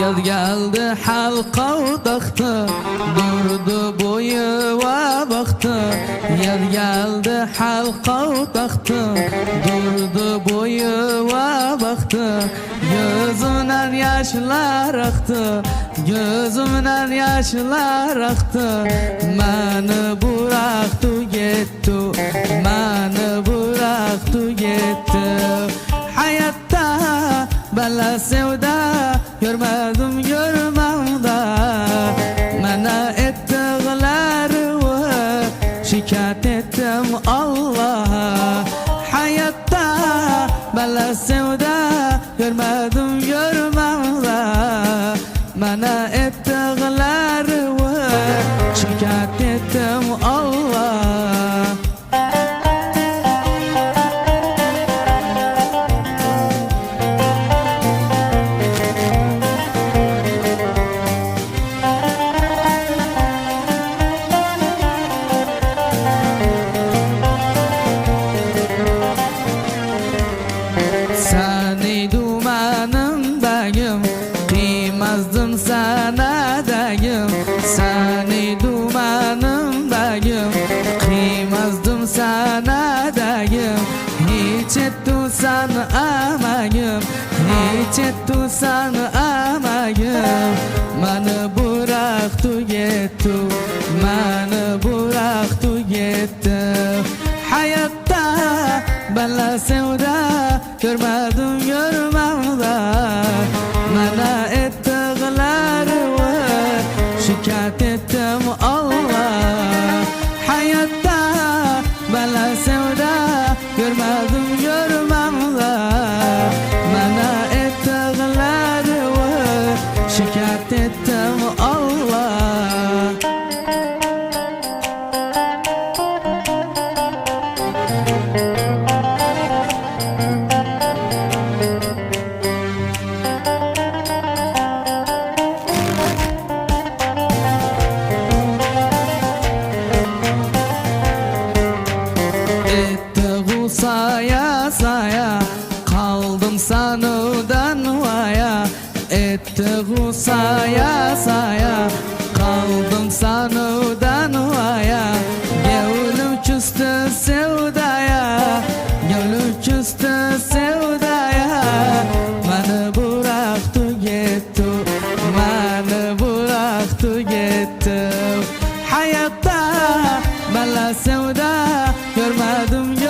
Yaz geldi halqa dağıtı, durdu boyu ve baktı. Yaz geldi halqa dağıtı, durdu boyu ve baktı. Gözümden yaşlar aktı, gözümden yaşlar aktı. Meni bıraktı gitti, meni bıraktı gitti. Hayatta bela sevda görmedim görmemde. Mana ettiğleri şikayet ettim Allah'a. Hayatta bela sevda görmedim görmemde. Mana ettiğleri şikayet ettim Allah'a. Seni dumanındayım, kıymazdım sana dayım. Seni dumanındayım, kıymazdım sana dayım. Hiç ettusan amayım, hiç ettusan amayım. Beni bıraktı gitti, beni bıraktı gitti. Hayatta bela sevda görmedim görmemde. Mana ettiğleri şikayet ettim Allah'a. Hayatta bela sevda görmedim görmemde. Mana ettiğleri şikayet ettim Allah'a. Saya saya kaldım sanıdan vaya. Ettiğu saya saya kaldım sanıdan vaya. Gönlüm küstü sevdaya, gönlüm küstü sevdaya. Beni bıraktı gitti, beni bıraktı gitti. Hayatta bela sevda görmedim